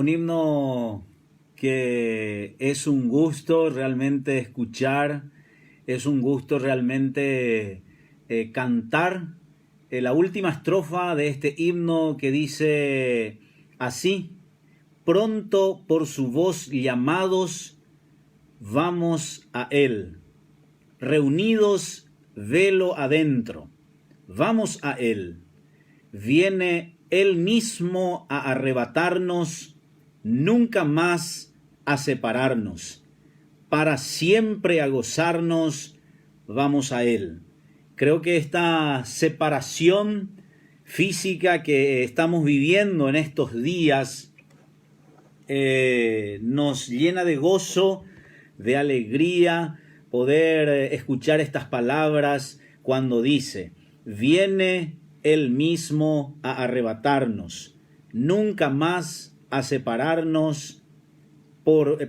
Un himno que es un gusto realmente escuchar, es un gusto realmente cantar. La última estrofa de este himno que dice así: pronto por su voz llamados, vamos a él. Reunidos velo adentro, vamos a él. Viene él mismo a arrebatarnos, nunca más a separarnos. Para siempre a gozarnos, vamos a él. Creo que esta separación física que estamos viviendo en estos días nos llena de gozo, de alegría, poder escuchar estas palabras cuando dice: viene él mismo a arrebatarnos, nunca más a separarnos,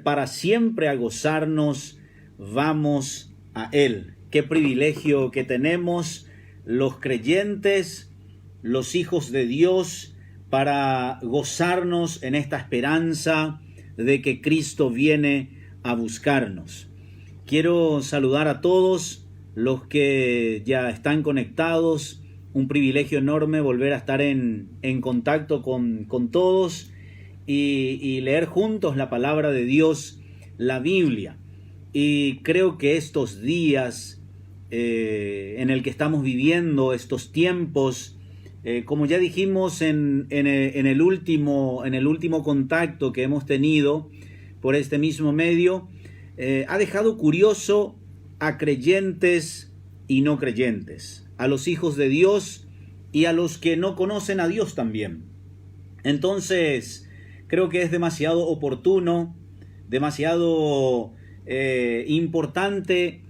para siempre a gozarnos, vamos a él. Qué privilegio que tenemos los creyentes, los hijos de Dios, para gozarnos en esta esperanza de que Cristo viene a buscarnos. Quiero saludar a todos los que ya están conectados. Un privilegio enorme volver a estar en contacto con todos y leer juntos la palabra de Dios, la Biblia. Y creo que estos días en el que estamos viviendo, estos tiempos, como ya dijimos en el último contacto que hemos tenido por este mismo medio, ha dejado curioso a creyentes y no creyentes, a los hijos de Dios y a los que no conocen a Dios también. Entonces, creo que es demasiado oportuno, demasiado importante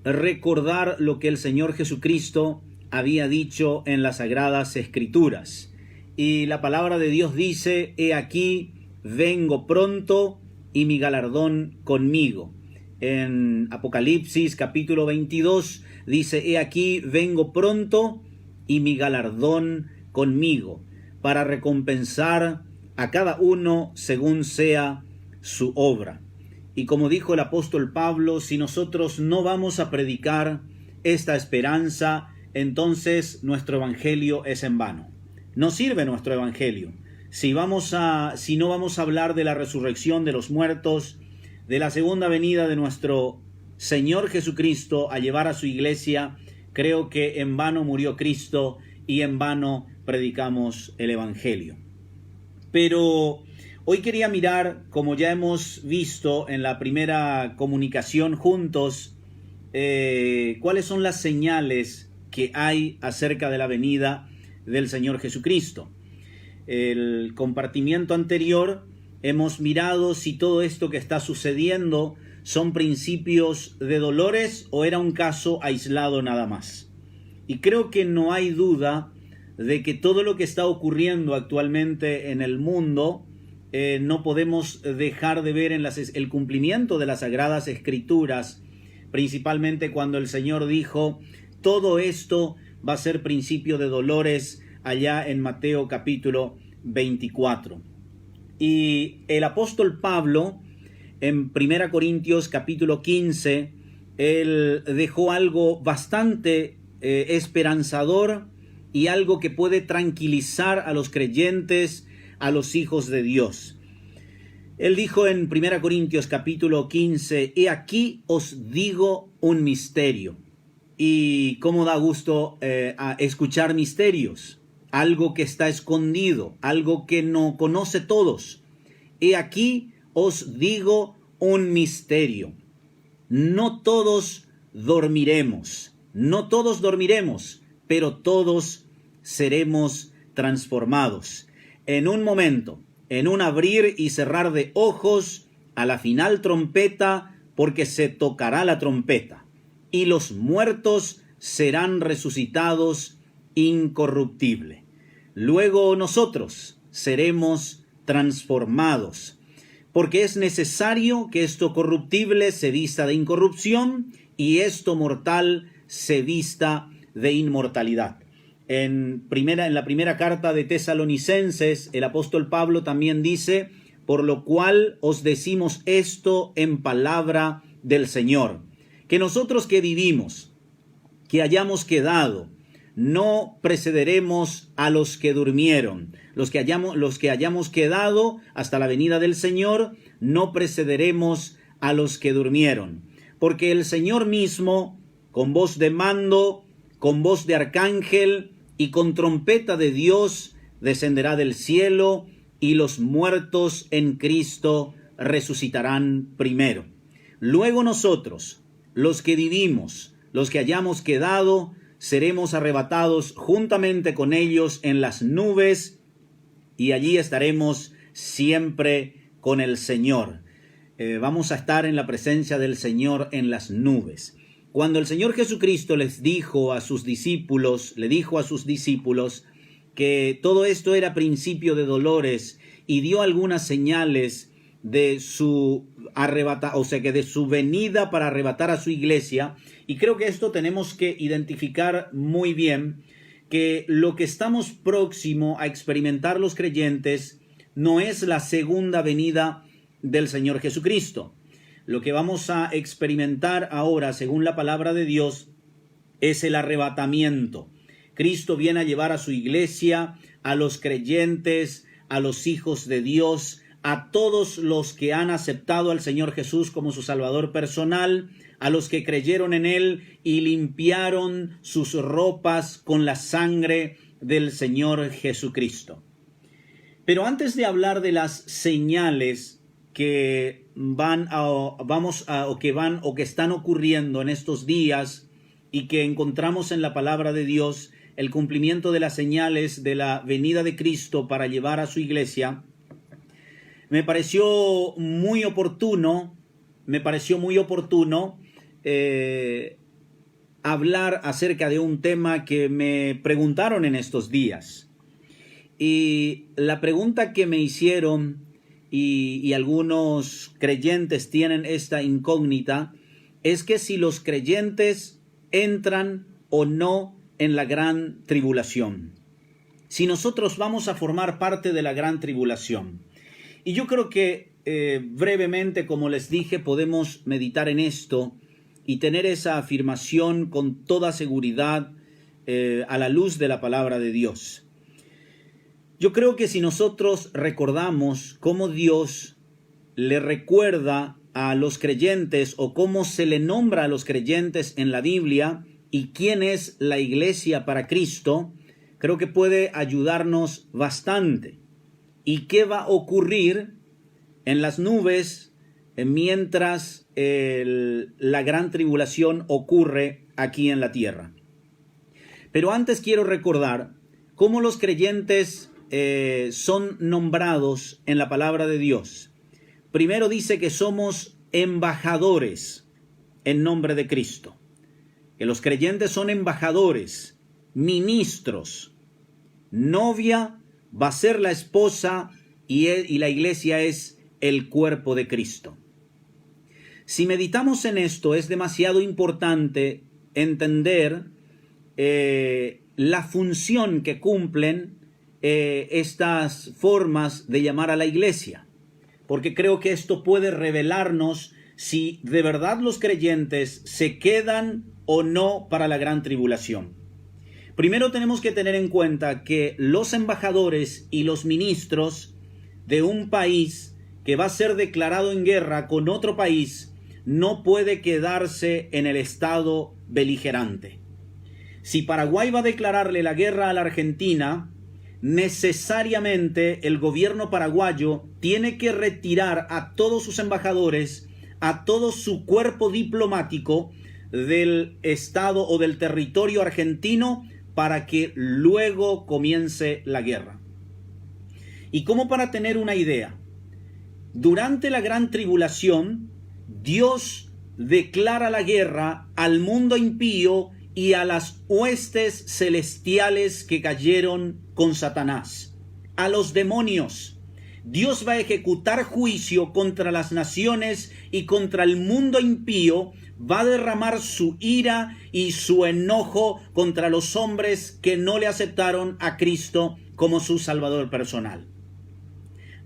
recordar lo que el Señor Jesucristo había dicho en las Sagradas Escrituras. Y la palabra de Dios dice: he aquí, vengo pronto y mi galardón conmigo. En Apocalipsis capítulo 22 dice: he aquí, vengo pronto y mi galardón conmigo, para recompensar a cada uno según sea su obra. Y como dijo el apóstol Pablo, si nosotros no vamos a predicar esta esperanza, entonces nuestro evangelio es en vano. No sirve nuestro evangelio. Si no vamos a hablar de la resurrección de los muertos, de la segunda venida de nuestro Señor Jesucristo a llevar a su iglesia, creo que en vano murió Cristo y en vano predicamos el evangelio. Pero hoy quería mirar, como ya hemos visto en la primera comunicación juntos, cuáles son las señales que hay acerca de la venida del Señor Jesucristo. El compartimiento anterior hemos mirado si todo esto que está sucediendo son principios de dolores o era un caso aislado nada más. Y creo que no hay duda de que todo lo que está ocurriendo actualmente en el mundo no podemos dejar de ver en el cumplimiento de las Sagradas Escrituras, principalmente cuando el Señor dijo: todo esto va a ser principio de dolores, allá en Mateo capítulo 24. Y el apóstol Pablo, en 1 Corintios capítulo 15, él dejó algo bastante esperanzador y algo que puede tranquilizar a los creyentes, a los hijos de Dios. Él dijo en 1 Corintios capítulo 15: he aquí os digo un misterio. Y cómo da gusto a escuchar misterios, algo que está escondido, algo que no conoce todos. He aquí os digo un misterio. No todos dormiremos, pero todos seremos transformados. En un momento, en un abrir y cerrar de ojos, a la final trompeta, porque se tocará la trompeta, y los muertos serán resucitados incorruptible. Luego nosotros seremos transformados, porque es necesario que esto corruptible se vista de incorrupción y esto mortal se vista de inmortalidad. En la primera carta de Tesalonicenses, el apóstol Pablo también dice: por lo cual os decimos esto en palabra del Señor, que nosotros que vivimos, que hayamos quedado, no precederemos a los que durmieron. Los que hayamos quedado hasta la venida del Señor, no precederemos a los que durmieron. Porque el Señor mismo, con voz de mando, con voz de arcángel y con trompeta de Dios, descenderá del cielo, y los muertos en Cristo resucitarán primero. Luego nosotros, los que vivimos, los que hayamos quedado, seremos arrebatados juntamente con ellos en las nubes, y allí estaremos siempre con el Señor. Vamos a estar en la presencia del Señor en las nubes. Cuando el Señor Jesucristo le dijo a sus discípulos que todo esto era principio de dolores, y dio algunas señales de su de su venida para arrebatar a su iglesia, y creo que esto tenemos que identificar muy bien, que lo que estamos próximo a experimentar los creyentes no es la segunda venida del Señor Jesucristo. Lo que vamos a experimentar ahora, según la palabra de Dios, es el arrebatamiento. Cristo viene a llevar a su iglesia, a los creyentes, a los hijos de Dios, a todos los que han aceptado al Señor Jesús como su Salvador personal, a los que creyeron en Él y limpiaron sus ropas con la sangre del Señor Jesucristo. Pero antes de hablar de las señales que que están ocurriendo en estos días y que encontramos en la palabra de Dios, el cumplimiento de las señales de la venida de Cristo para llevar a su iglesia, me pareció muy oportuno hablar acerca de un tema que me preguntaron en estos días. Y la pregunta que me hicieron, y algunos creyentes tienen esta incógnita, es que si los creyentes entran o no en la gran tribulación. Si nosotros vamos a formar parte de la gran tribulación. Y yo creo que brevemente, como les dije, podemos meditar en esto y tener esa afirmación con toda seguridad a la luz de la palabra de Dios. Yo creo que si nosotros recordamos cómo Dios le recuerda a los creyentes o cómo se le nombra a los creyentes en la Biblia y quién es la iglesia para Cristo, creo que puede ayudarnos bastante. ¿Y qué va a ocurrir en las nubes mientras la gran tribulación ocurre aquí en la tierra? Pero antes quiero recordar cómo los creyentes son nombrados en la palabra de Dios. Primero dice que somos embajadores en nombre de Cristo. Que los creyentes son embajadores, ministros. Novia va a ser la esposa y la iglesia es el cuerpo de Cristo. Si meditamos en esto, es demasiado importante entender la función que cumplen estas formas de llamar a la iglesia, porque creo que esto puede revelarnos si de verdad los creyentes se quedan o no para la gran tribulación. Primero tenemos que tener en cuenta que los embajadores y los ministros de un país que va a ser declarado en guerra con otro país no puede quedarse en el estado beligerante. Si Paraguay va a declararle la guerra a la Argentina, necesariamente el gobierno paraguayo tiene que retirar a todos sus embajadores, a todo su cuerpo diplomático del estado o del territorio argentino para que luego comience la guerra. Y como para tener una idea, durante la gran tribulación, Dios declara la guerra al mundo impío y a las huestes celestiales que cayeron con Satanás, a los demonios. Dios va a ejecutar juicio contra las naciones y contra el mundo impío, va a derramar su ira y su enojo contra los hombres que no le aceptaron a Cristo como su Salvador personal.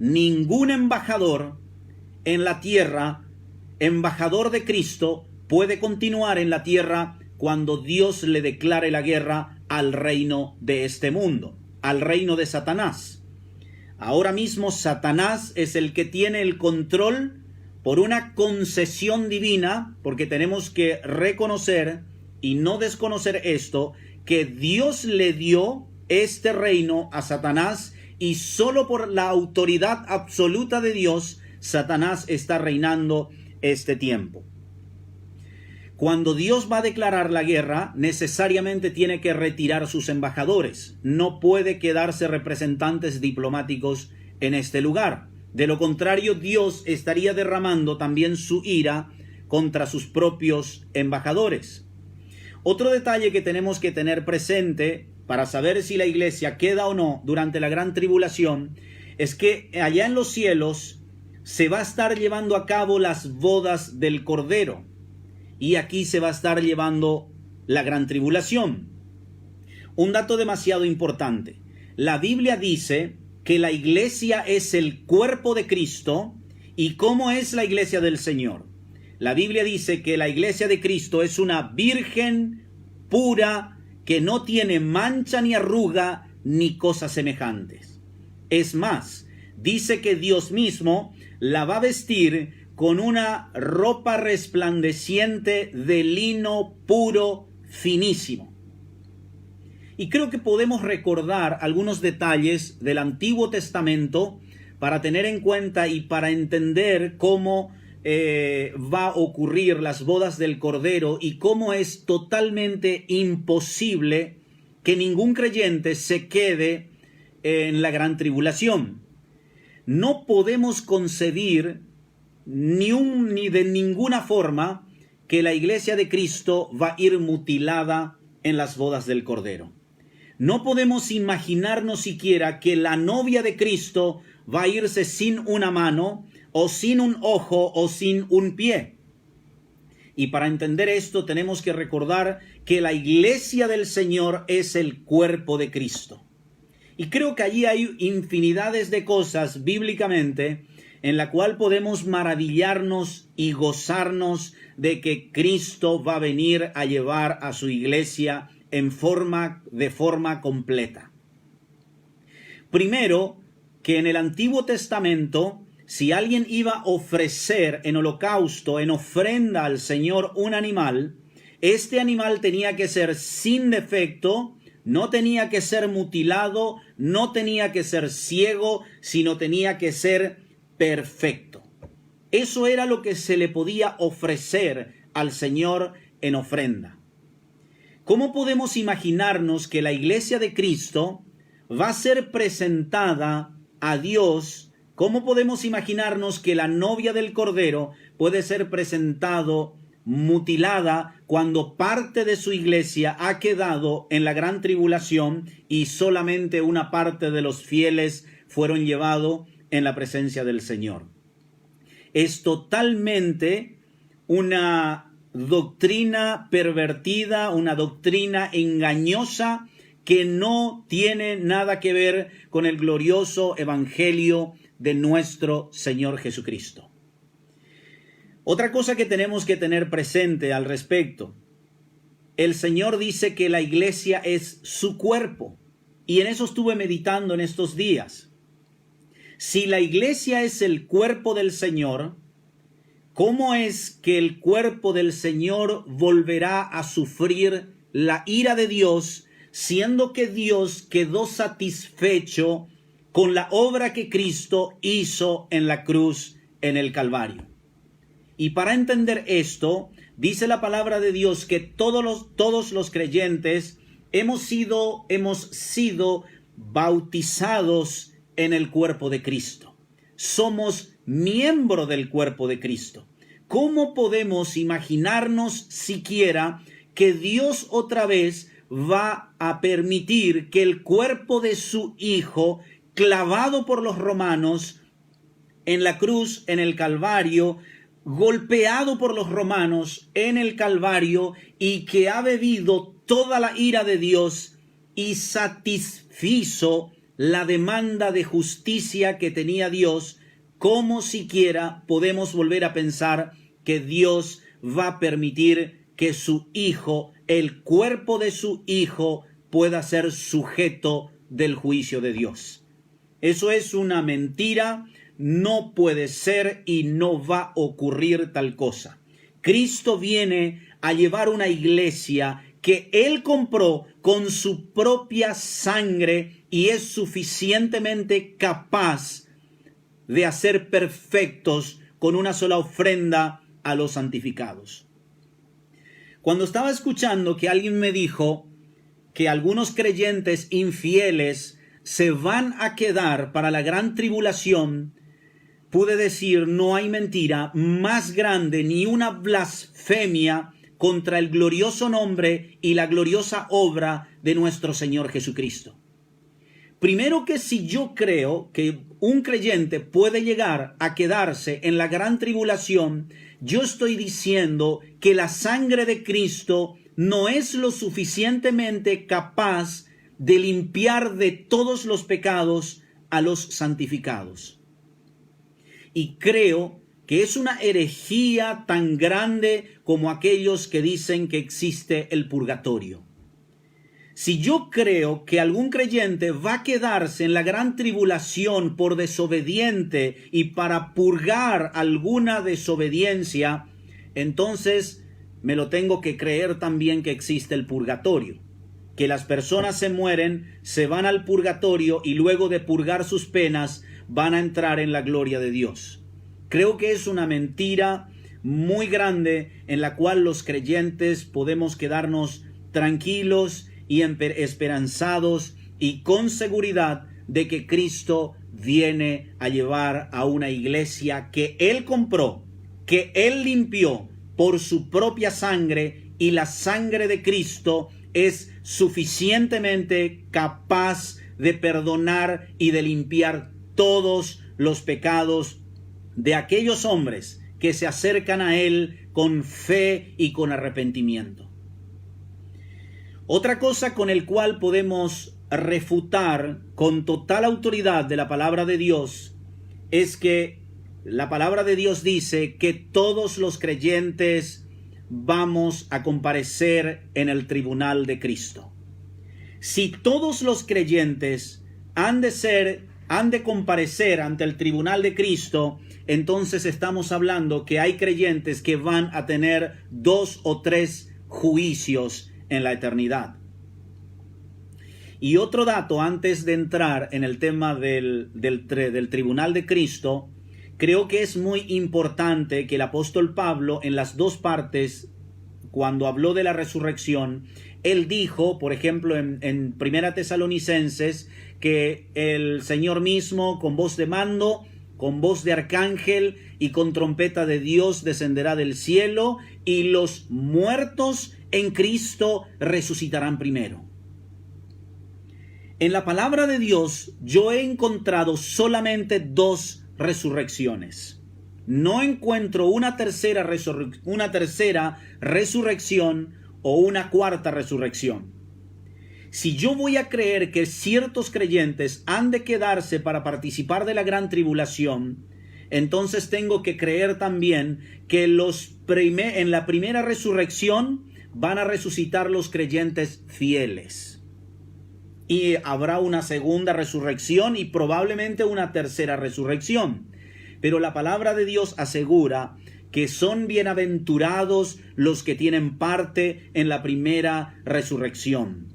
ningún embajador en la tierra, embajador de Cristo, puede continuar en la tierra cuando Dios le declare la guerra al reino de este mundo, al reino de Satanás. Ahora mismo Satanás es el que tiene el control por una concesión divina, porque tenemos que reconocer y no desconocer esto, que Dios le dio este reino a Satanás y solo por la autoridad absoluta de Dios, Satanás está reinando este tiempo. Cuando Dios va a declarar la guerra, necesariamente tiene que retirar sus embajadores. No puede quedarse representantes diplomáticos en este lugar. De lo contrario, Dios estaría derramando también su ira contra sus propios embajadores. Otro detalle que tenemos que tener presente para saber si la iglesia queda o no durante la gran tribulación es que allá en los cielos se va a estar llevando a cabo las bodas del Cordero. Y aquí se va a estar llevando la gran tribulación. Un dato demasiado importante. La Biblia dice que la iglesia es el cuerpo de Cristo. ¿Y cómo es la iglesia del Señor? La Biblia dice que la iglesia de Cristo es una virgen pura que no tiene mancha ni arruga ni cosas semejantes. Es más, dice que Dios mismo la va a vestir con una ropa resplandeciente de lino puro, finísimo. Y creo que podemos recordar algunos detalles del Antiguo Testamento para tener en cuenta y para entender cómo va a ocurrir las bodas del Cordero y cómo es totalmente imposible que ningún creyente se quede en la gran tribulación. No podemos concebir ni de ninguna forma que la iglesia de Cristo va a ir mutilada en las bodas del Cordero. No podemos imaginarnos siquiera que la novia de Cristo va a irse sin una mano, o sin un ojo, o sin un pie. Y para entender esto tenemos que recordar que la iglesia del Señor es el cuerpo de Cristo. Y creo que allí hay infinidades de cosas bíblicamente en la cual podemos maravillarnos y gozarnos de que Cristo va a venir a llevar a su iglesia de forma completa. Primero, que en el Antiguo Testamento, si alguien iba a ofrecer en holocausto, en ofrenda al Señor un animal, este animal tenía que ser sin defecto, no tenía que ser mutilado, no tenía que ser ciego, sino tenía que ser perfecto. Eso era lo que se le podía ofrecer al Señor en ofrenda. ¿Cómo podemos imaginarnos que la iglesia de Cristo va a ser presentada a Dios? ¿Cómo podemos imaginarnos que la novia del Cordero puede ser presentado mutilada cuando parte de su iglesia ha quedado en la gran tribulación y solamente una parte de los fieles fueron llevados en la presencia del Señor? Es totalmente una doctrina pervertida, una doctrina engañosa que no tiene nada que ver con el glorioso evangelio de nuestro Señor Jesucristo. Otra cosa que tenemos que tener presente al respecto: el Señor dice que la iglesia es su cuerpo, y en eso estuve meditando en estos días. Si la iglesia es el cuerpo del Señor, ¿cómo es que el cuerpo del Señor volverá a sufrir la ira de Dios, siendo que Dios quedó satisfecho con la obra que Cristo hizo en la cruz, en el Calvario? Y para entender esto, dice la palabra de Dios que todos los creyentes hemos sido bautizados en el cuerpo de Cristo. Somos miembro del cuerpo de Cristo. ¿Cómo podemos imaginarnos siquiera que Dios otra vez va a permitir que el cuerpo de su Hijo, clavado por los romanos en la cruz, en el Calvario, golpeado por los romanos en el Calvario, y que ha bebido toda la ira de Dios y satisfizo la demanda de justicia que tenía Dios, ¿cómo siquiera podemos volver a pensar que Dios va a permitir que su Hijo, el cuerpo de su Hijo, pueda ser sujeto del juicio de Dios? Eso es una mentira, no puede ser y no va a ocurrir tal cosa. Cristo viene a llevar una iglesia que Él compró con su propia sangre y es suficientemente capaz de hacer perfectos con una sola ofrenda a los santificados. Cuando estaba escuchando que alguien me dijo que algunos creyentes infieles se van a quedar para la gran tribulación, pude decir, no hay mentira más grande ni una blasfemia contra el glorioso nombre y la gloriosa obra de nuestro Señor Jesucristo. Primero, que si yo creo que un creyente puede llegar a quedarse en la gran tribulación, yo estoy diciendo que la sangre de Cristo no es lo suficientemente capaz de limpiar de todos los pecados a los santificados. Y creo que es una herejía tan grande como aquellos que dicen que existe el purgatorio. Si yo creo que algún creyente va a quedarse en la gran tribulación por desobediente y para purgar alguna desobediencia, entonces me lo tengo que creer también que existe el purgatorio. Que las personas se mueren, se van al purgatorio y luego de purgar sus penas van a entrar en la gloria de Dios. Creo que es una mentira muy grande en la cual los creyentes podemos quedarnos tranquilos y esperanzados y con seguridad de que Cristo viene a llevar a una iglesia que Él compró, que Él limpió por su propia sangre, y la sangre de Cristo es suficientemente capaz de perdonar y de limpiar todos los pecados de aquellos hombres que se acercan a Él con fe y con arrepentimiento. Otra cosa con el cual podemos refutar con total autoridad de la palabra de Dios es que la palabra de Dios dice que todos los creyentes vamos a comparecer en el tribunal de Cristo. Si todos los creyentes han de comparecer ante el tribunal de Cristo, entonces estamos hablando que hay creyentes que van a tener 2 o 3 juicios en la eternidad. Y otro dato antes de entrar en el tema del tribunal de Cristo, creo que es muy importante que el apóstol Pablo en las 2 partes, cuando habló de la resurrección, él dijo, por ejemplo, en Primera Tesalonicenses, que el Señor mismo con voz de mando, con voz de arcángel y con trompeta de Dios descenderá del cielo, y los muertos en Cristo resucitarán primero. En la palabra de Dios yo he encontrado solamente 2 resurrecciones. No encuentro una tercera resurrección o una cuarta resurrección. Si yo voy a creer que ciertos creyentes han de quedarse para participar de la gran tribulación, entonces tengo que creer también que en la primera resurrección van a resucitar los creyentes fieles. Y habrá una segunda resurrección y probablemente una tercera resurrección. Pero la palabra de Dios asegura que son bienaventurados los que tienen parte en la primera resurrección.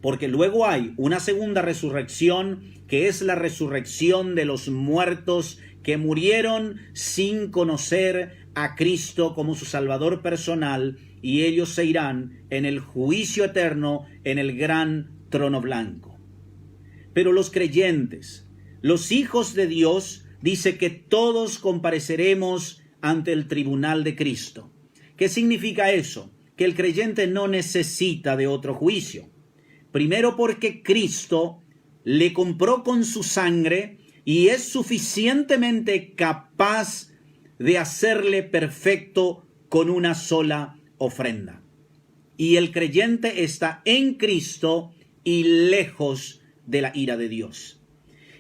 Porque luego hay una segunda resurrección, que es la resurrección de los muertos que murieron sin conocer a Cristo como su Salvador personal, y ellos se irán en el juicio eterno en el gran trono blanco. Pero los creyentes, los hijos de Dios, dice que todos compareceremos ante el tribunal de Cristo. ¿Qué significa eso? Que el creyente no necesita de otro juicio. Primero, porque Cristo le compró con su sangre y es suficientemente capaz de hacerle perfecto con una sola ofrenda. Y el creyente está en Cristo y lejos de la ira de Dios.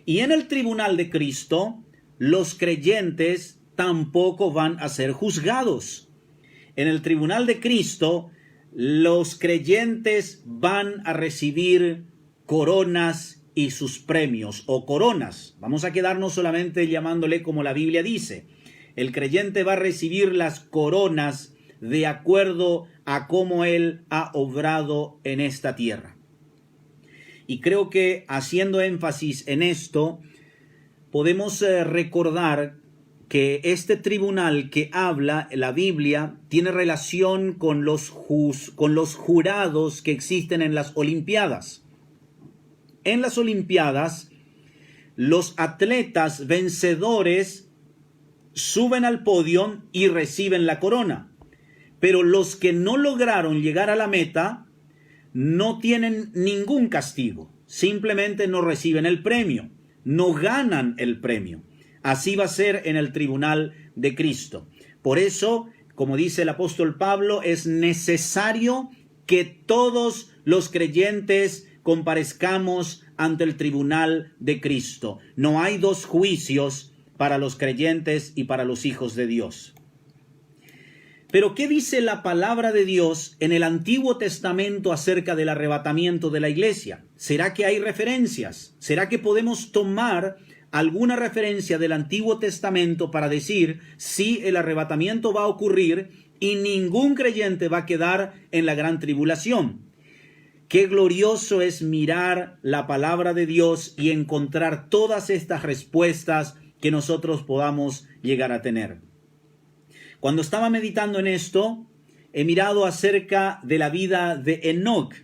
Y en el tribunal de Cristo, los creyentes tampoco van a ser juzgados. En el tribunal de Cristo, los creyentes van a recibir coronas y sus premios, o coronas. Vamos a quedarnos solamente llamándole como la Biblia dice. El creyente va a recibir las coronas de acuerdo a cómo él ha obrado en esta tierra. Y creo que haciendo énfasis en esto, podemos recordar que este tribunal que habla la Biblia tiene relación con los jurados que existen en las Olimpiadas. En las Olimpiadas, los atletas vencedores suben al podio y reciben la corona. Pero los que no lograron llegar a la meta no tienen ningún castigo. Simplemente no reciben el premio, no ganan el premio. Así va a ser en el tribunal de Cristo. Por eso, como dice el apóstol Pablo, es necesario que todos los creyentes comparezcamos ante el tribunal de Cristo. No hay dos juicios para los creyentes y para los hijos de Dios. Pero ¿qué dice la palabra de Dios en el Antiguo Testamento acerca del arrebatamiento de la iglesia? ¿Será que hay referencias? ¿Será que podemos tomar alguna referencia del Antiguo Testamento para decir si el arrebatamiento va a ocurrir y ningún creyente va a quedar en la gran tribulación? Qué glorioso es mirar la palabra de Dios y encontrar todas estas respuestas que nosotros podamos llegar a tener. Cuando estaba meditando en esto, he mirado acerca de la vida de Enoc.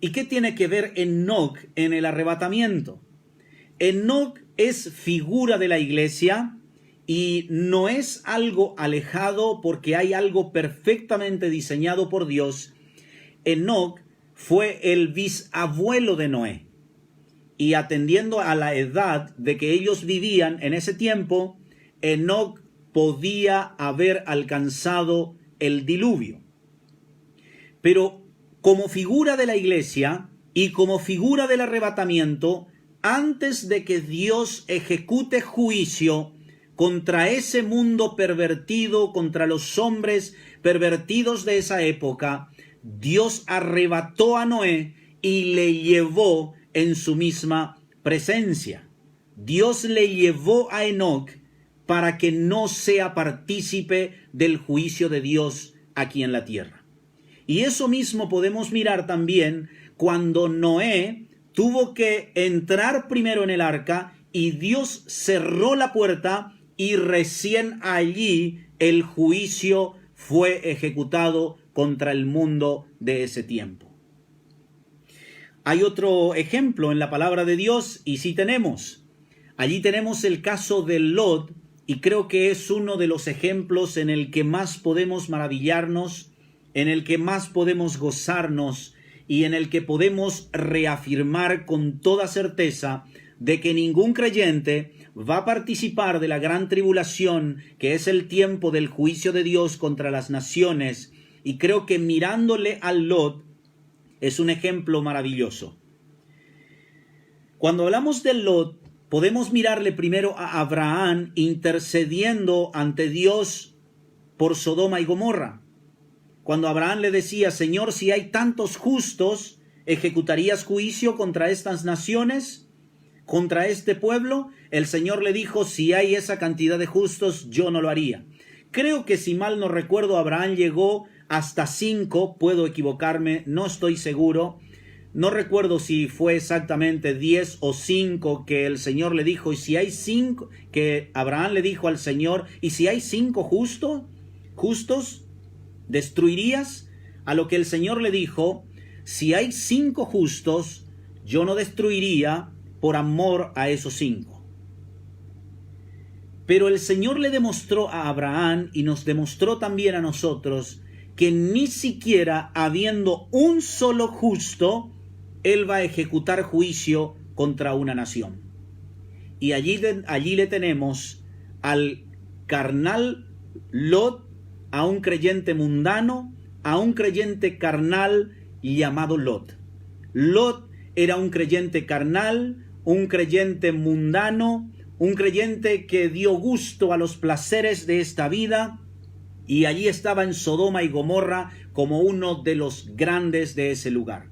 ¿Y qué tiene que ver Enoc en el arrebatamiento? Enoc es figura de la iglesia y no es algo alejado porque hay algo perfectamente diseñado por Dios. Enoc fue el bisabuelo de Noé. Y atendiendo a la edad de que ellos vivían en ese tiempo, Enoc podía haber alcanzado el diluvio. Pero como figura de la iglesia y como figura del arrebatamiento, antes de que Dios ejecute juicio contra ese mundo pervertido, contra los hombres pervertidos de esa época, Dios arrebató a Noé y le llevó en su misma presencia. Dios le llevó a Enoc para que no sea partícipe del juicio de Dios aquí en la tierra. Y eso mismo podemos mirar también cuando Noé tuvo que entrar primero en el arca y Dios cerró la puerta y recién allí el juicio fue ejecutado contra el mundo de ese tiempo. Hay otro ejemplo en la palabra de Dios y sí tenemos. Allí tenemos el caso de Lot. Y creo que es uno de los ejemplos en el que más podemos maravillarnos, en el que más podemos gozarnos y en el que podemos reafirmar con toda certeza de que ningún creyente va a participar de la gran tribulación, que es el tiempo del juicio de Dios contra las naciones. Y creo que mirándole a Lot es un ejemplo maravilloso. Cuando hablamos de Lot, podemos mirarle primero a Abraham intercediendo ante Dios por Sodoma y Gomorra. Cuando Abraham le decía, Señor, si hay tantos justos, ¿ejecutarías juicio contra estas naciones? ¿Contra este pueblo? El Señor le dijo, si hay esa cantidad de justos, yo no lo haría. Creo que si mal no recuerdo, Abraham llegó hasta 5, puedo equivocarme, no estoy seguro. No recuerdo si fue exactamente 10 o 5 que el Señor le dijo, y si hay 5, que Abraham le dijo al Señor, y si hay 5 justos, ¿destruirías? A lo que el Señor le dijo, si hay 5 justos, yo no destruiría por amor a esos 5. Pero el Señor le demostró a Abraham y nos demostró también a nosotros que ni siquiera habiendo un solo justo, Él va a ejecutar juicio contra una nación. Y allí le tenemos al carnal Lot, a un creyente mundano, a un creyente carnal llamado Lot. Lot era un creyente carnal, un creyente mundano, un creyente que dio gusto a los placeres de esta vida, y allí estaba en Sodoma y Gomorra como uno de los grandes de ese lugar.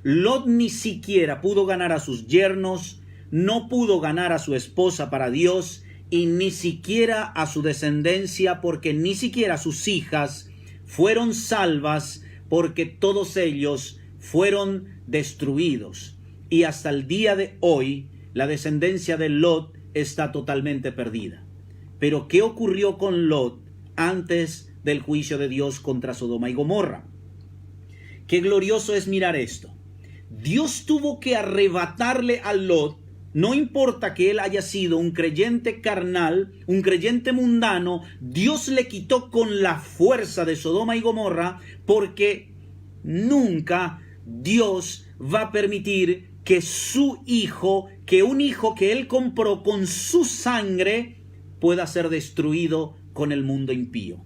Lot ni siquiera pudo ganar a sus yernos, no pudo ganar a su esposa para Dios, y ni siquiera a su descendencia, porque ni siquiera sus hijas fueron salvas, porque todos ellos fueron destruidos. Y hasta el día de hoy, la descendencia de Lot está totalmente perdida. Pero ¿qué ocurrió con Lot antes del juicio de Dios contra Sodoma y Gomorra? Qué glorioso es mirar esto. Dios tuvo que arrebatarle a Lot, no importa que él haya sido un creyente carnal, un creyente mundano, Dios le quitó con la fuerza de Sodoma y Gomorra, porque nunca Dios va a permitir que su hijo, que un hijo que él compró con su sangre, pueda ser destruido con el mundo impío.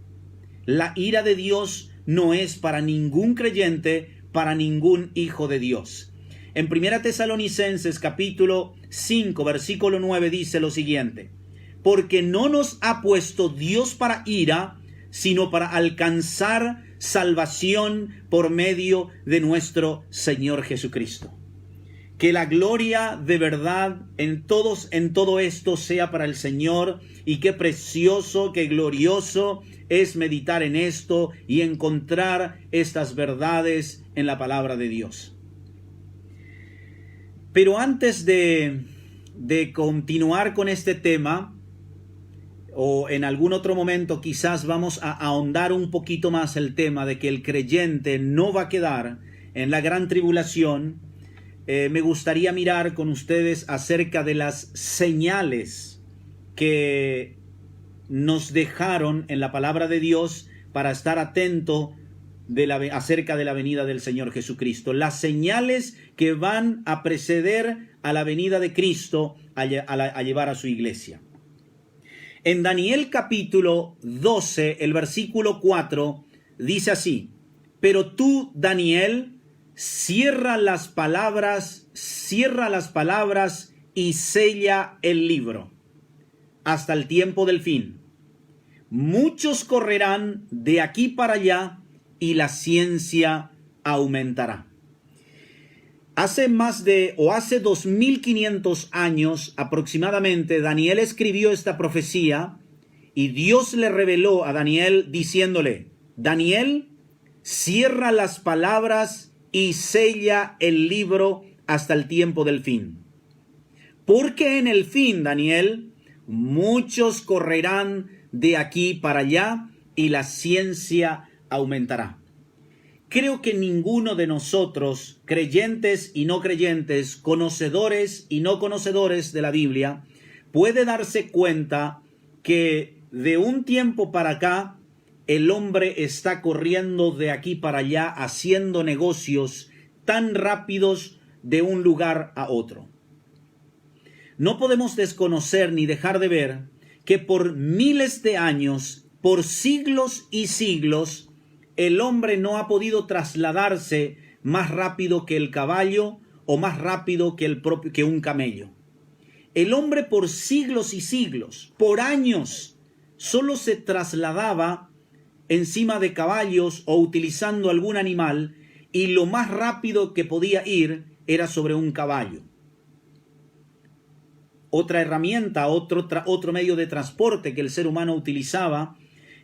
La ira de Dios no es para ningún creyente, para ningún hijo de Dios. En 1 Tesalonicenses capítulo 5 versículo 9 dice lo siguiente: porque no nos ha puesto Dios para ira, sino para alcanzar salvación por medio de nuestro Señor Jesucristo. Que la gloria de verdad en todo esto sea para el Señor, y qué precioso, qué glorioso es meditar en esto y encontrar estas verdades en la palabra de Dios. Pero antes de continuar con este tema, o en algún otro momento quizás vamos a ahondar un poquito más el tema de que el creyente no va a quedar en la gran tribulación, me gustaría mirar con ustedes acerca de las señales que nos dejaron en la palabra de Dios para estar atento acerca de la venida del Señor Jesucristo. Las señales que van a preceder a la venida de Cristo a llevar a su iglesia. En Daniel capítulo 12, el versículo 4, dice así: pero tú, Daniel, cierra las palabras y sella el libro hasta el tiempo del fin. Muchos correrán de aquí para allá y la ciencia aumentará. Hace 2500 años aproximadamente, Daniel escribió esta profecía y Dios le reveló a Daniel diciéndole: Daniel, cierra las palabras y sella el libro hasta el tiempo del fin. Porque en el fin, Daniel, muchos correrán de aquí para allá y la ciencia aumentará. Creo que ninguno de nosotros, creyentes y no creyentes, conocedores y no conocedores de la Biblia, puede darse cuenta que de un tiempo para acá el hombre está corriendo de aquí para allá, haciendo negocios tan rápidos de un lugar a otro. No podemos desconocer ni dejar de ver que por miles de años, por siglos y siglos, el hombre no ha podido trasladarse más rápido que el caballo o más rápido que un camello. El hombre por siglos y siglos, por años, solo se trasladaba encima de caballos o utilizando algún animal, y lo más rápido que podía ir era sobre un caballo. Otra herramienta, otro medio de transporte que el ser humano utilizaba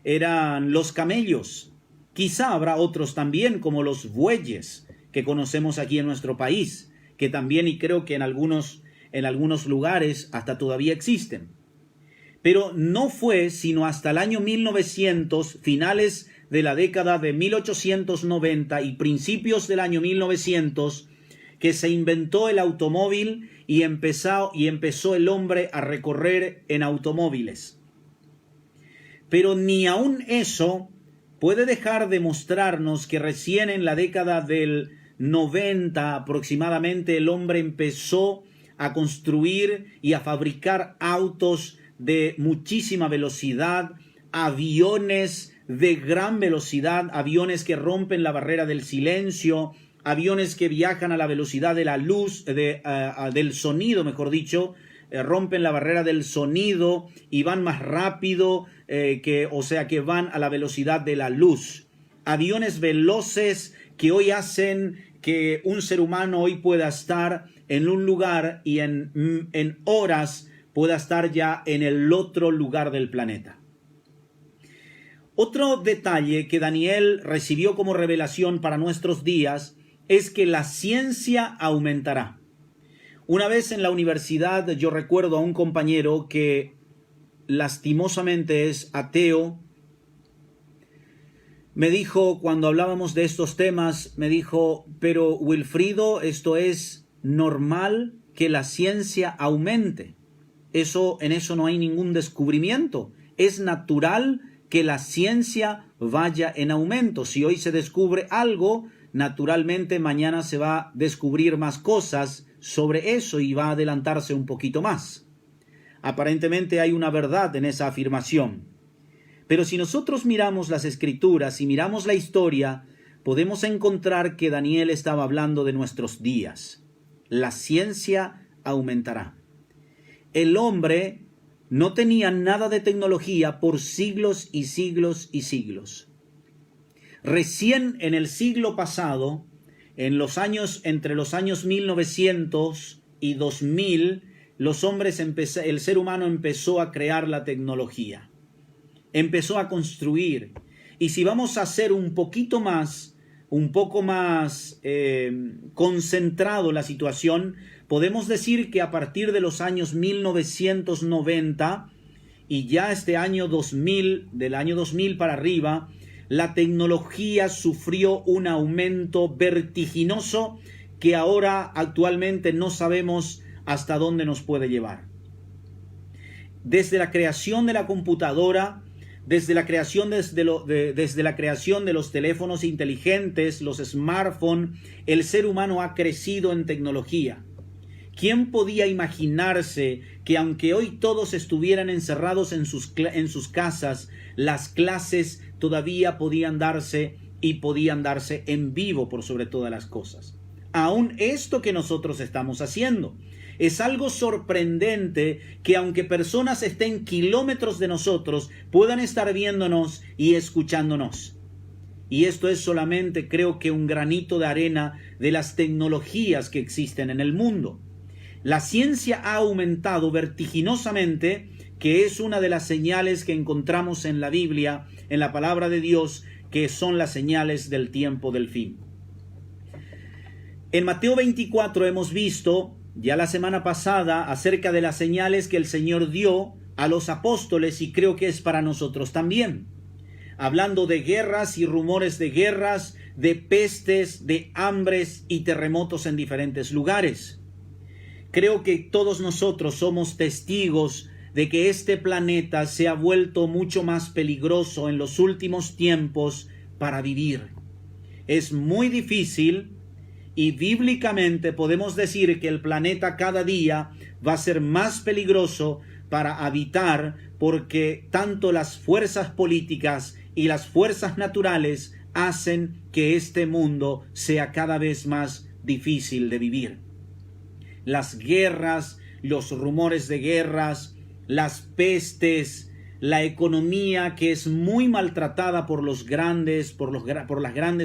eran los camellos. Quizá habrá otros también, como los bueyes que conocemos aquí en nuestro país, que también, y creo que en algunos lugares hasta todavía existen. Pero no fue sino hasta el año 1900, finales de la década de 1890 y principios del año 1900, que se inventó el automóvil y empezó el hombre a recorrer en automóviles. Pero ni aun eso puede dejar de mostrarnos que recién en la década del 90 aproximadamente el hombre empezó a construir y a fabricar autos de muchísima velocidad, aviones de gran velocidad, aviones que rompen la barrera del silencio, aviones que viajan a la velocidad de la luz, del sonido, mejor dicho, rompen la barrera del sonido y van más rápido, o sea que van a la velocidad de la luz. Aviones veloces que hoy hacen que un ser humano hoy pueda estar en un lugar y en horas pueda estar ya en el otro lugar del planeta. Otro detalle que Daniel recibió como revelación para nuestros días es que la ciencia aumentará. Una vez en la universidad yo recuerdo a un compañero que lastimosamente es ateo. Me dijo, cuando hablábamos de estos temas, me dijo, pero Wilfrido, esto es normal que la ciencia aumente. En eso no hay ningún descubrimiento. Es natural que la ciencia vaya en aumento. Si hoy se descubre algo, naturalmente mañana se va a descubrir más cosas sobre eso y va a adelantarse un poquito más. Aparentemente hay una verdad en esa afirmación. Pero si nosotros miramos las Escrituras y miramos la historia, podemos encontrar que Daniel estaba hablando de nuestros días. La ciencia aumentará. El hombre no tenía nada de tecnología por siglos y siglos y siglos. Recién en el siglo pasado, entre los años 1900 y 2000, el ser humano empezó a crear la tecnología. Empezó a construir. Y si vamos a hacer un poco más concentrado la situación, podemos decir que a partir de los años 1990 y ya este año 2000, del año 2000 para arriba, la tecnología sufrió un aumento vertiginoso que ahora actualmente no sabemos hasta dónde nos puede llevar. Desde la creación de la computadora, desde la creación de los teléfonos inteligentes, los smartphones, el ser humano ha crecido en tecnología. ¿Quién podía imaginarse que aunque hoy todos estuvieran encerrados en sus casas, las clases todavía podían darse y podían darse en vivo por sobre todas las cosas? Aún esto que nosotros estamos haciendo. Es algo sorprendente que aunque personas estén kilómetros de nosotros, puedan estar viéndonos y escuchándonos. Y esto es solamente, creo que, un granito de arena de las tecnologías que existen en el mundo. La ciencia ha aumentado vertiginosamente, que es una de las señales que encontramos en la Biblia, en la palabra de Dios, que son las señales del tiempo del fin. En Mateo 24 hemos visto ya la semana pasada acerca de las señales que el Señor dio a los apóstoles, y creo que es para nosotros también. Hablando de guerras y rumores de guerras, de pestes, de hambres y terremotos en diferentes lugares. Creo que todos nosotros somos testigos de que este planeta se ha vuelto mucho más peligroso en los últimos tiempos para vivir. Es muy difícil. Y bíblicamente podemos decir que el planeta cada día va a ser más peligroso para habitar, porque tanto las fuerzas políticas y las fuerzas naturales hacen que este mundo sea cada vez más difícil de vivir. Las guerras, los rumores de guerras, las pestes, la economía que es muy maltratada por las grandes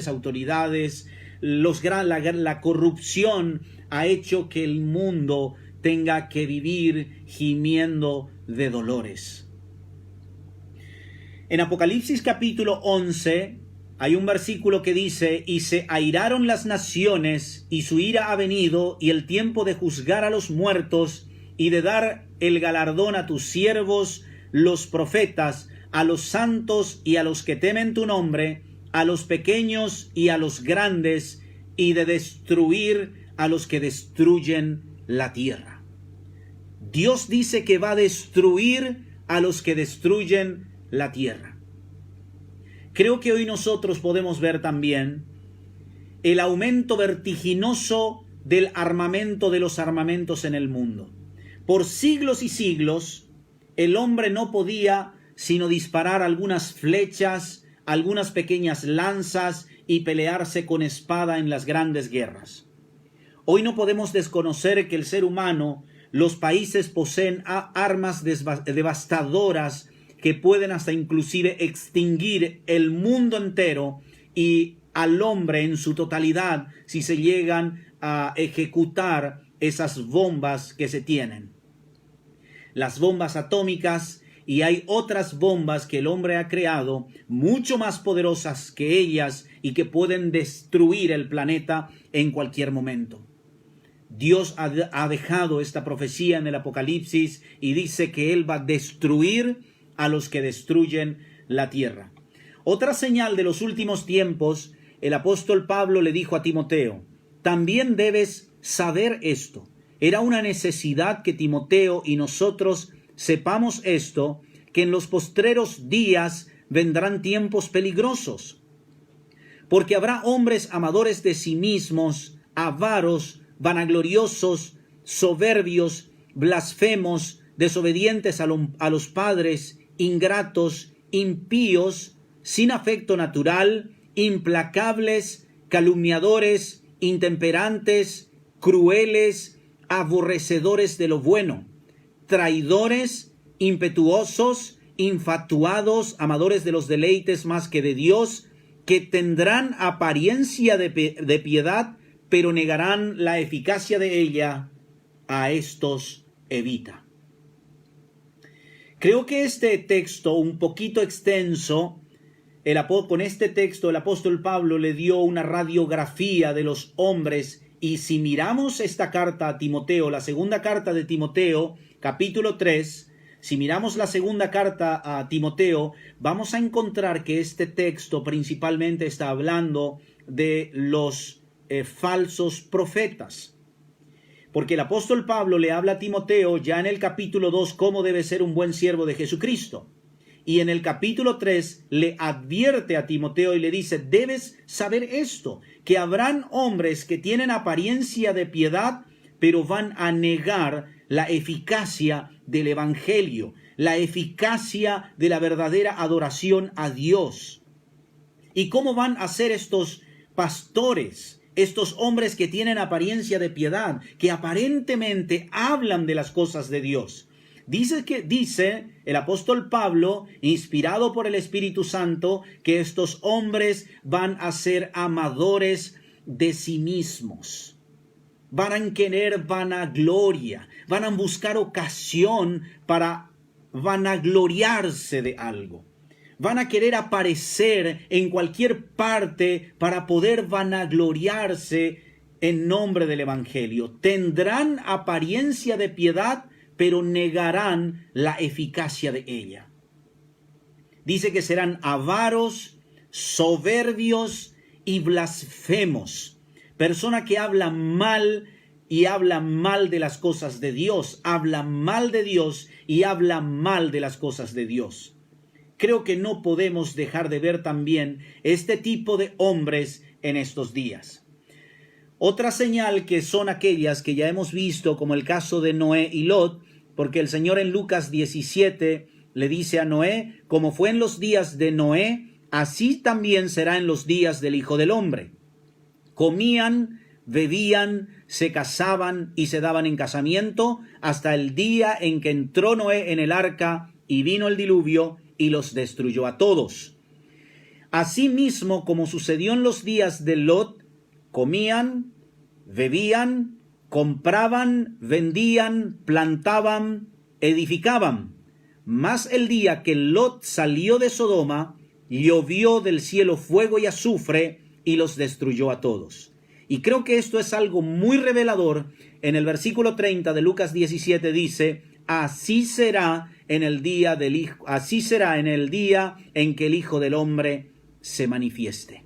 autoridades, la corrupción ha hecho que el mundo tenga que vivir gimiendo de dolores. En Apocalipsis capítulo 11 hay un versículo que dice: y se airaron las naciones, y su ira ha venido, y el tiempo de juzgar a los muertos, y de dar el galardón a tus siervos, los profetas, a los santos y a los que temen tu nombre, a los pequeños y a los grandes, y de destruir a los que destruyen la tierra. Dios dice que va a destruir a los que destruyen la tierra. Creo que hoy nosotros podemos ver también el aumento vertiginoso del armamento, de los armamentos en el mundo. Por siglos y siglos, el hombre no podía sino disparar algunas flechas, algunas pequeñas lanzas y pelearse con espada en las grandes guerras. Hoy no podemos desconocer que el ser humano, los países poseen armas devastadoras que pueden hasta inclusive extinguir el mundo entero y al hombre en su totalidad si se llegan a ejecutar esas bombas que se tienen. Las bombas atómicas, y hay otras bombas que el hombre ha creado mucho más poderosas que ellas y que pueden destruir el planeta en cualquier momento. Dios ha dejado esta profecía en el Apocalipsis y dice que Él va a destruir a los que destruyen la tierra. Otra señal de los últimos tiempos, el apóstol Pablo le dijo a Timoteo, también debes saber esto. Era una necesidad que Timoteo y nosotros sepamos esto, que en los postreros días vendrán tiempos peligrosos, porque habrá hombres amadores de sí mismos, avaros, vanagloriosos, soberbios, blasfemos, desobedientes a los padres, ingratos, impíos, sin afecto natural, implacables, calumniadores, intemperantes, crueles, aborrecedores de lo bueno, traidores, impetuosos, infatuados, amadores de los deleites más que de Dios, que tendrán apariencia de piedad, pero negarán la eficacia de ella. A estos evita. Creo que este texto, un poquito extenso, con este texto el apóstol Pablo le dio una radiografía de los hombres, y si miramos esta carta a Timoteo, la segunda carta de Timoteo, capítulo 3, si miramos la segunda carta a Timoteo, vamos a encontrar que este texto principalmente está hablando de los falsos profetas. Porque el apóstol Pablo le habla a Timoteo ya en el capítulo 2 cómo debe ser un buen siervo de Jesucristo. Y en el capítulo 3 le advierte a Timoteo y le dice, debes saber esto, que habrán hombres que tienen apariencia de piedad, pero van a negar la eficacia del evangelio, la eficacia de la verdadera adoración a Dios. ¿Y cómo van a ser estos pastores? Estos hombres que tienen apariencia de piedad, que aparentemente hablan de las cosas de Dios. Dice el apóstol Pablo, inspirado por el Espíritu Santo, que estos hombres van a ser amadores de sí mismos. Van a querer vanagloria, van a buscar ocasión para vanagloriarse de algo. Van a querer aparecer en cualquier parte para poder vanagloriarse en nombre del Evangelio. Tendrán apariencia de piedad, pero negarán la eficacia de ella. Dice que serán avaros, soberbios y blasfemos. Persona que habla mal y habla mal de las cosas de Dios. Habla mal de Dios y habla mal de las cosas de Dios. Creo que no podemos dejar de ver también este tipo de hombres en estos días. Otra señal que son aquellas que ya hemos visto, como el caso de Noé y Lot, porque el Señor en Lucas 17 le dice a Noé, como fue en los días de Noé, así también será en los días del Hijo del Hombre. Comían, bebían, se casaban y se daban en casamiento hasta el día en que entró Noé en el arca y vino el diluvio y los destruyó a todos. Asimismo, como sucedió en los días de Lot, comían, bebían, compraban, vendían, plantaban, edificaban. Mas el día que Lot salió de Sodoma, llovió del cielo fuego y azufre y los destruyó a todos. Y creo que esto es algo muy revelador. En el versículo 30 de Lucas 17 dice, así será en el día en que el Hijo del Hombre se manifieste.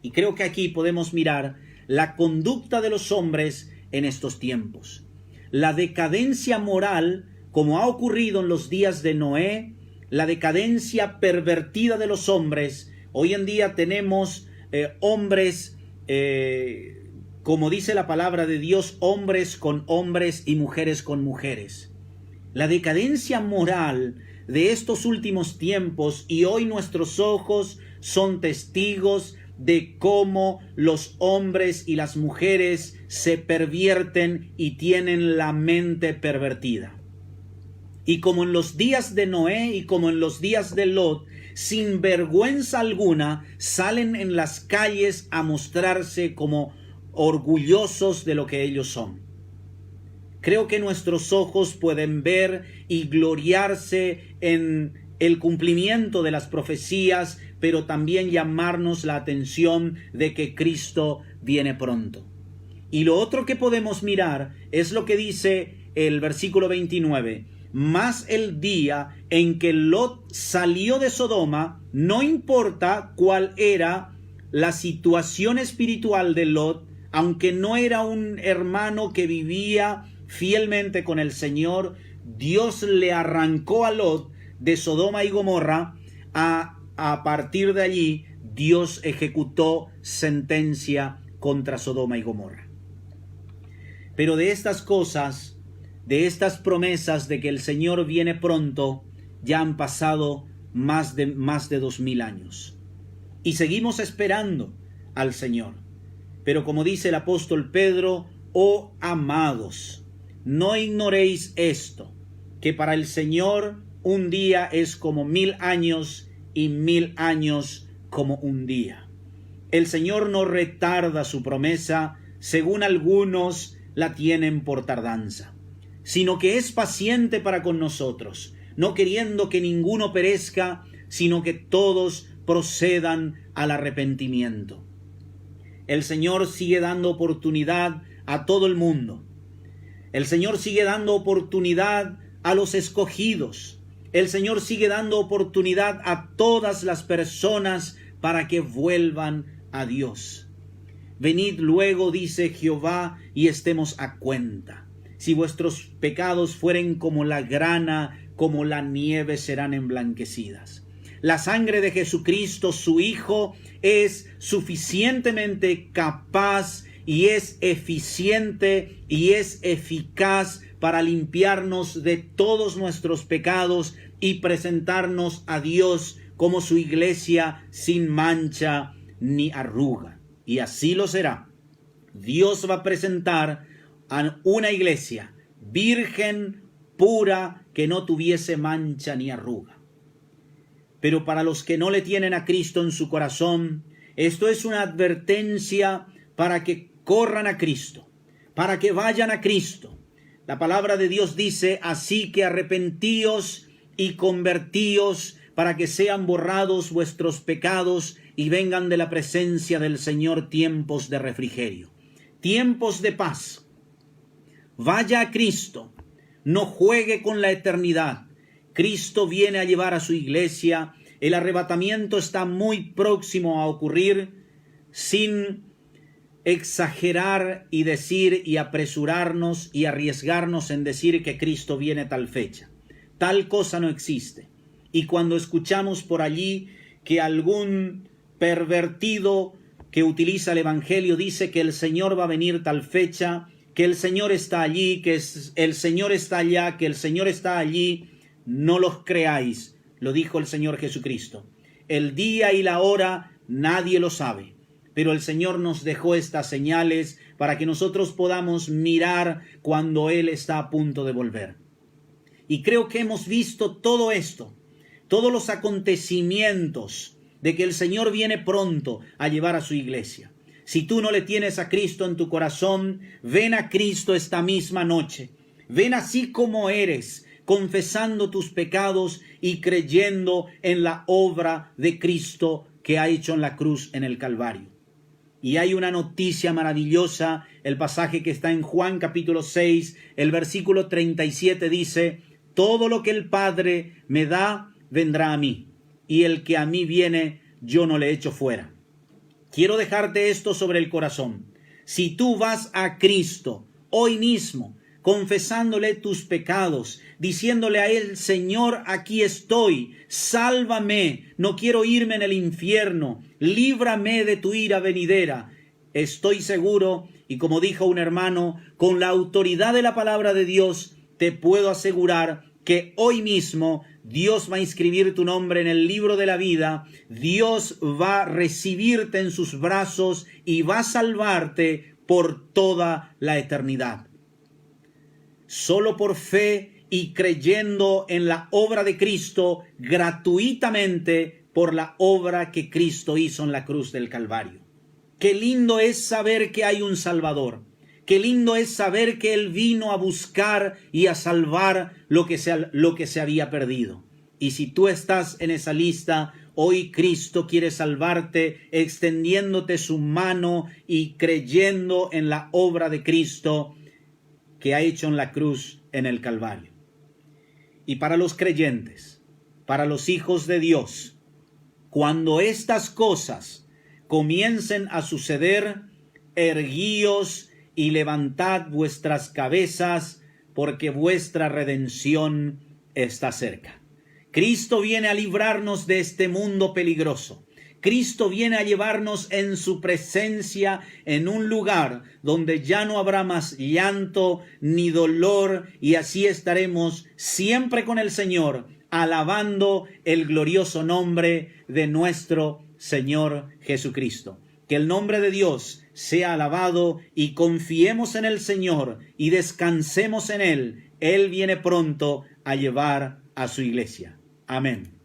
Y creo que aquí podemos mirar la conducta de los hombres en estos tiempos. La decadencia moral, como ha ocurrido en los días de Noé, la decadencia pervertida de los hombres. Hoy en día tenemos hombres, como dice la palabra de Dios, hombres con hombres y mujeres con mujeres. La decadencia moral de estos últimos tiempos, y hoy nuestros ojos son testigos de cómo los hombres y las mujeres se pervierten y tienen la mente pervertida. Y como en los días de Noé y como en los días de Lot, sin vergüenza alguna, salen en las calles a mostrarse como orgullosos de lo que ellos son. Creo que nuestros ojos pueden ver y gloriarse en el cumplimiento de las profecías, pero también llamarnos la atención de que Cristo viene pronto. Y lo otro que podemos mirar es lo que dice el versículo 29. Mas el día en que Lot salió de Sodoma, no importa cuál era la situación espiritual de Lot, aunque no era un hermano que vivía fielmente con el Señor, Dios le arrancó a Lot de Sodoma y Gomorra. A partir de allí, Dios ejecutó sentencia contra Sodoma y Gomorra. Pero de estas cosas, de estas promesas de que el Señor viene pronto, ya han pasado más de 2000 años. Y seguimos esperando al Señor. Pero como dice el apóstol Pedro, oh amados, no ignoréis esto, que para el Señor un día es como 1000 años y 1000 años como un día. El Señor no retarda su promesa, según algunos la tienen por tardanza, sino que es paciente para con nosotros, no queriendo que ninguno perezca, sino que todos procedan al arrepentimiento. El Señor sigue dando oportunidad a todo el mundo. El Señor sigue dando oportunidad a los escogidos. El Señor sigue dando oportunidad a todas las personas para que vuelvan a Dios. Venid luego, dice Jehová, y estemos a cuenta. Si vuestros pecados fueren como la grana, como la nieve serán emblanquecidas. La sangre de Jesucristo, su Hijo, es suficientemente capaz y es eficiente y es eficaz para limpiarnos de todos nuestros pecados y presentarnos a Dios como su iglesia sin mancha ni arruga. Y así lo será. Dios va a presentar a una iglesia virgen, pura, que no tuviese mancha ni arruga. Pero para los que no le tienen a Cristo en su corazón, esto es una advertencia para que corran a Cristo, para que vayan a Cristo. La palabra de Dios dice, así que arrepentíos y convertíos para que sean borrados vuestros pecados y vengan de la presencia del Señor tiempos de refrigerio, tiempos de paz. Vaya a Cristo, no juegue con la eternidad. Cristo viene a llevar a su iglesia. El arrebatamiento está muy próximo a ocurrir. Sin exagerar y decir y apresurarnos y arriesgarnos en decir que Cristo viene tal fecha. Tal cosa no existe. Y cuando escuchamos por allí que algún pervertido que utiliza el Evangelio dice que el Señor va a venir tal fecha, que el Señor está allí, que el Señor está allá, que el Señor está allí, no los creáis, lo dijo el Señor Jesucristo. El día y la hora nadie lo sabe, pero el Señor nos dejó estas señales para que nosotros podamos mirar cuando Él está a punto de volver. Y creo que hemos visto todo esto, todos los acontecimientos de que el Señor viene pronto a llevar a su iglesia. Si tú no le tienes a Cristo en tu corazón, ven a Cristo esta misma noche. Ven así como eres, confesando tus pecados y creyendo en la obra de Cristo que ha hecho en la cruz en el Calvario. Y hay una noticia maravillosa, el pasaje que está en Juan capítulo 6, el versículo 37 dice, todo lo que el Padre me da, vendrá a mí, y el que a mí viene, yo no le echo fuera. Quiero dejarte esto sobre el corazón. Si tú vas a Cristo hoy mismo, confesándole tus pecados, diciéndole a Él, Señor, aquí estoy, sálvame, no quiero irme en el infierno, líbrame de tu ira venidera. Estoy seguro, y como dijo un hermano, con la autoridad de la palabra de Dios, te puedo asegurar que hoy mismo Dios va a inscribir tu nombre en el libro de la vida, Dios va a recibirte en sus brazos y va a salvarte por toda la eternidad. Solo por fe y creyendo en la obra de Cristo, gratuitamente por la obra que Cristo hizo en la cruz del Calvario. Qué lindo es saber que hay un Salvador. Qué lindo es saber que Él vino a buscar y a salvar lo que se había perdido. Y si tú estás en esa lista, hoy Cristo quiere salvarte extendiéndote su mano y creyendo en la obra de Cristo que ha hecho en la cruz en el Calvario. Y para los creyentes, para los hijos de Dios, cuando estas cosas comiencen a suceder, erguíos y levantad vuestras cabezas, porque vuestra redención está cerca. Cristo viene a librarnos de este mundo peligroso. Cristo viene a llevarnos en su presencia en un lugar donde ya no habrá más llanto ni dolor, y así estaremos siempre con el Señor, alabando el glorioso nombre de nuestro Señor Jesucristo. Que el nombre de Dios sea alabado y confiemos en el Señor y descansemos en Él. Él viene pronto a llevar a su iglesia. Amén.